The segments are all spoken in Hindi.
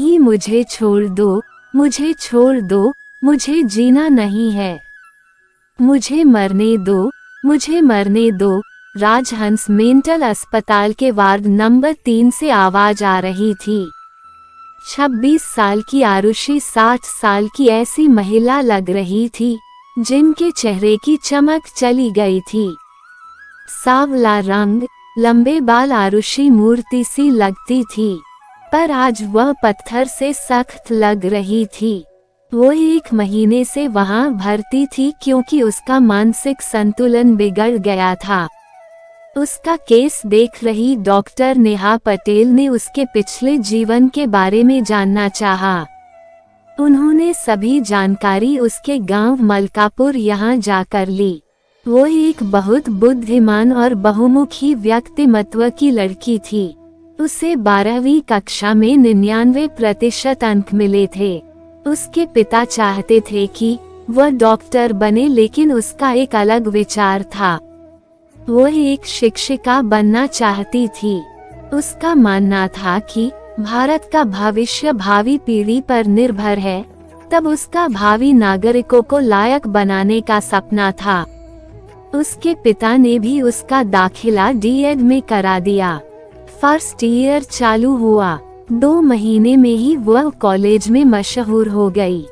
नहीं, मुझे छोड़ दो, मुझे छोड़ दो, मुझे जीना नहीं है, मुझे मरने दो, मुझे मरने दो। राजहंस मेंटल अस्पताल के वार्ड नंबर 3 से आवाज आ रही थी। 26 साल की आरुषि 60 साल की ऐसी महिला लग रही थी जिनके चेहरे की चमक चली गई थी। सांवला रंग, लंबे बाल, आरुषि मूर्ति सी लगती थी, पर आज वह पत्थर से सख्त लग रही थी। वो 1 महीने से वहां भर्ती थी क्योंकि उसका मानसिक संतुलन बिगड़ गया था। उसका केस देख रही डॉक्टर नेहा पटेल ने उसके पिछले जीवन के बारे में जानना चाहा। उन्होंने सभी जानकारी उसके गांव मलकापुर यहां जाकर ली। वो एक बहुत बुद्धिमान और बहुमुखी व्यक्तिमत्व की लड़की थी। उसे 12वीं कक्षा में 99% अंक मिले थे। उसके पिता चाहते थे कि वह डॉक्टर बने, लेकिन उसका एक अलग विचार था। वह एक शिक्षिका बनना चाहती थी। उसका मानना था कि भारत का भविष्य भावी पीढ़ी पर निर्भर है, तब उसका भावी नागरिकों को लायक बनाने का सपना था। उसके पिता ने भी उसका दाखिला डीएड में करा दिया। फर्स्ट ईयर चालू हुआ, 2 महीने में ही वह कॉलेज में मशहूर हो गई।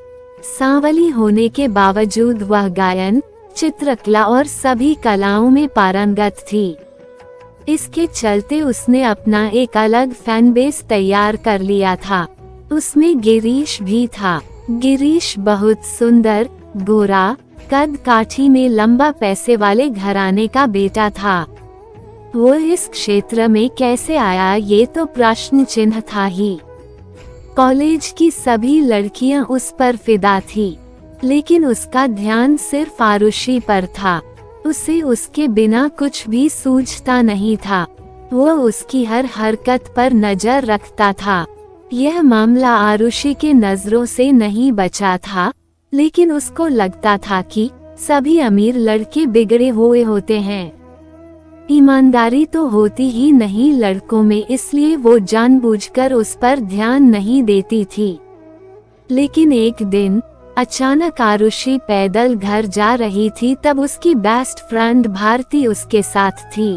सांवली होने के बावजूद वह गायन, चित्रकला और सभी कलाओं में पारंगत थी। इसके चलते उसने अपना एक अलग फैन बेस तैयार कर लिया था। उसमें गिरीश भी था। गिरीश बहुत सुंदर, गोरा, कद काठी में लंबा, पैसे वाले घराने का बेटा था। वो इस क्षेत्र में कैसे आया, ये तो प्रश्न चिन्ह था ही। कॉलेज की सभी लड़कियां उस पर फिदा थी, लेकिन उसका ध्यान सिर्फ आरुषि पर था। उसे उसके बिना कुछ भी सूझता नहीं था। वह उसकी हर हरकत पर नजर रखता था। यह मामला आरुषि के नजरों से नहीं बचा था, लेकिन उसको लगता था कि सभी अमीर लड़के बिगड़े हुए होते हैं। ईमानदारी तो होती ही नहीं लड़कों में, इसलिए वो जानबूझकर उस पर ध्यान नहीं देती थी। लेकिन एक दिन अचानक आरुषि पैदल घर जा रही थी, तब उसकी बेस्ट फ्रेंड भारती उसके साथ थी।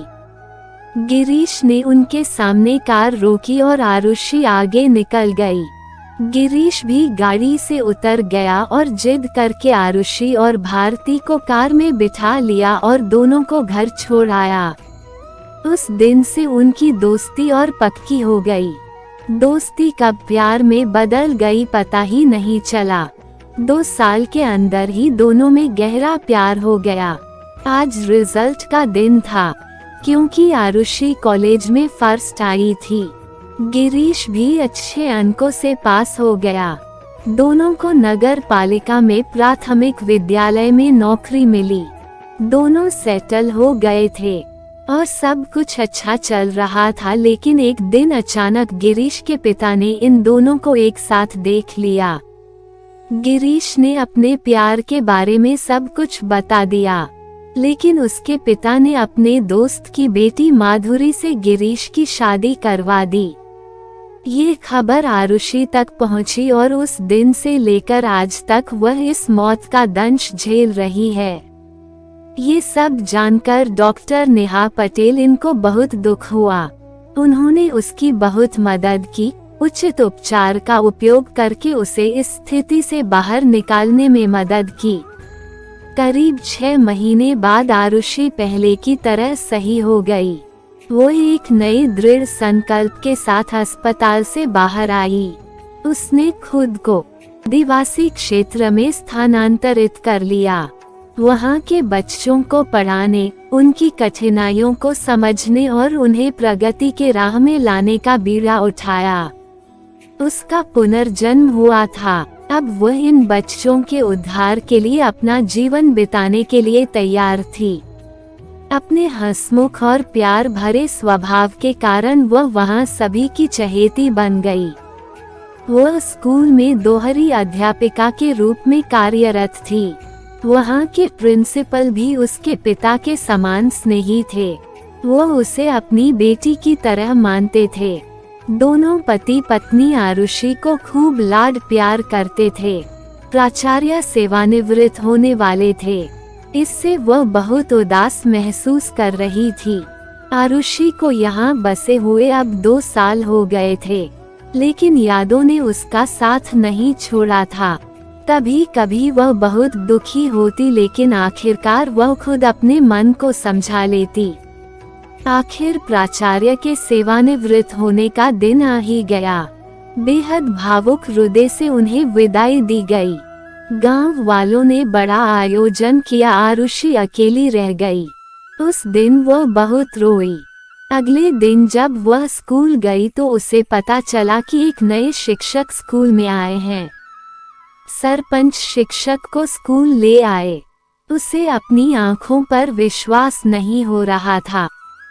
गिरीश ने उनके सामने कार रोकी और आरुषि आगे निकल गई। गिरीश भी गाड़ी से उतर गया और जिद करके आरुषि और भारती को कार में बिठा लिया और दोनों को घर छोड़ आया। उस दिन से उनकी दोस्ती और पक्की हो गई। दोस्ती कब प्यार में बदल गई पता ही नहीं चला। 2 साल के अंदर ही दोनों में गहरा प्यार हो गया। आज रिजल्ट का दिन था, क्योंकि आरुषि कॉलेज में फर्स्ट आई थी। गिरीश भी अच्छे अंकों से पास हो गया। दोनों को नगर पालिका में प्राथमिक विद्यालय में नौकरी मिली। दोनों सेटल हो गए थे और सब कुछ अच्छा चल रहा था, लेकिन एक दिन अचानक गिरीश के पिता ने इन दोनों को एक साथ देख लिया। गिरीश ने अपने प्यार के बारे में सब कुछ बता दिया, लेकिन उसके पिता ने अपने दोस्त की बेटी माधुरी से गिरीश की शादी करवा दी। ये खबर आरुषि तक पहुंची और उस दिन से लेकर आज तक वह इस मौत का दंश झेल रही है। ये सब जानकर डॉक्टर नेहा पटेल इनको बहुत दुख हुआ। उन्होंने उसकी बहुत मदद की। उचित उपचार का उपयोग करके उसे इस स्थिति से बाहर निकालने में मदद की। करीब 6 महीने बाद आरुषि पहले की तरह सही हो गई। वो एक नए दृढ़ संकल्प के साथ अस्पताल से बाहर आई। उसने खुद को आदिवासी क्षेत्र में स्थानांतरित कर लिया। वहाँ के बच्चों को पढ़ाने, उनकी कठिनाइयों को समझने और उन्हें प्रगति के राह में लाने का बीड़ा उठाया। उसका पुनर्जन्म हुआ था। अब वह इन बच्चों के उद्धार के लिए अपना जीवन बिताने के लिए तैयार थी। अपने हंसमुख और प्यार भरे स्वभाव के कारण वह वहाँ सभी की चहेती बन गई। वह स्कूल में दोहरी अध्यापिका के रूप में कार्यरत थी। वहाँ के प्रिंसिपल भी उसके पिता के समान स्नेही थे। वह उसे अपनी बेटी की तरह मानते थे। दोनों पति पत्नी आरुषि को खूब लाड प्यार करते थे। प्राचार्य सेवानिवृत्त होने वाले थे, इससे वह बहुत उदास महसूस कर रही थी। आरुषि को यहाँ बसे हुए अब 2 साल हो गए थे, लेकिन यादों ने उसका साथ नहीं छोड़ा था। कभी कभी वह बहुत दुखी होती, लेकिन आखिरकार वह खुद अपने मन को समझा लेती। आखिर प्राचार्य के सेवानिवृत्त होने का दिन आ ही गया। बेहद भावुक हृदय से उन्हें विदाई दी गई। गांव वालों ने बड़ा आयोजन किया, आरुषि अकेली रह गई। उस दिन वह बहुत रोई। अगले दिन जब वह स्कूल गई तो उसे पता चला कि एक नए शिक्षक स्कूल में आए हैं। सरपंच शिक्षक को स्कूल ले आए। उसे अपनी आंखों पर विश्वास नहीं हो रहा था,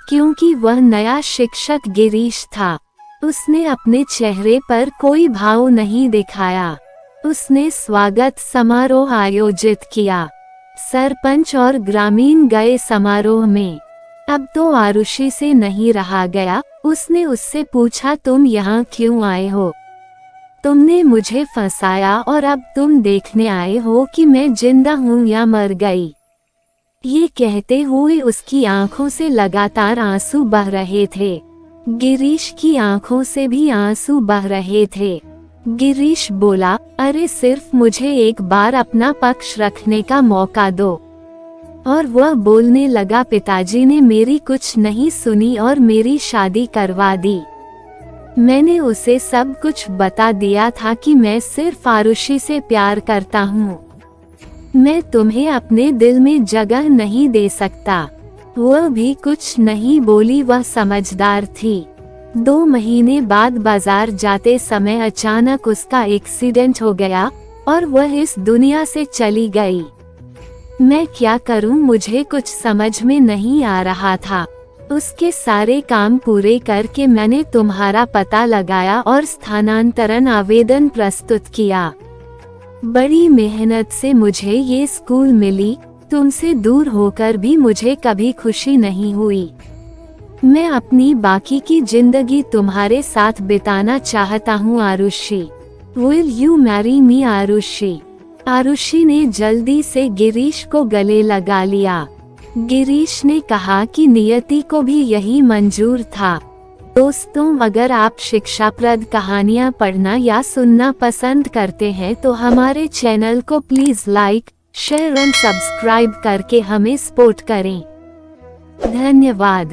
क्योंकि वह नया शिक्षक गिरीश था। उसने अपने चेहरे पर कोई भाव नहीं दिखाया। उसने स्वागत समारोह आयोजित किया। सरपंच और ग्रामीण गए समारोह में। अब तो आरुषि से नहीं रहा गया। उसने उससे पूछा, तुम यहाँ क्यों आए हो? तुमने मुझे फंसाया और अब तुम देखने आए हो कि मैं जिंदा हूँ या मर गई। ये कहते हुए उसकी आंखों से लगातार आंसू बह रहे थे। गिरीश की आंखों से भी आंसू बह रहे थे। गिरीश बोला, अरे सिर्फ मुझे एक बार अपना पक्ष रखने का मौका दो। और वह बोलने लगा, पिताजी ने मेरी कुछ नहीं सुनी और मेरी शादी करवा दी। मैंने उसे सब कुछ बता दिया था कि मैं सिर्फ आरुषि से प्यार करता हूँ। मैं तुम्हें अपने दिल में जगह नहीं दे सकता। वह भी कुछ नहीं बोली, वह समझदार थी। 2 महीने बाद बाजार जाते समय अचानक उसका एक्सीडेंट हो गया और वह इस दुनिया से चली गई। मैं क्या करूं, मुझे कुछ समझ में नहीं आ रहा था। उसके सारे काम पूरे करके मैंने तुम्हारा पता लगाया और स्थानांतरण आवेदन प्रस्तुत किया। बड़ी मेहनत से मुझे ये स्कूल मिली। तुमसे दूर होकर भी मुझे कभी खुशी नहीं हुई। मैं अपनी बाकी की जिंदगी तुम्हारे साथ बिताना चाहता हूँ Arushi. Will you marry me Arushi? Arushi ने जल्दी से गिरीश को गले लगा लिया। गिरीश ने कहा कि नियति को भी यही मंजूर था। दोस्तों, अगर आप शिक्षाप्रद कहानियाँ पढ़ना या सुनना पसंद करते हैं तो हमारे चैनल को please like, share and subscribe करके हमें सपोर्ट करें। धन्यवाद।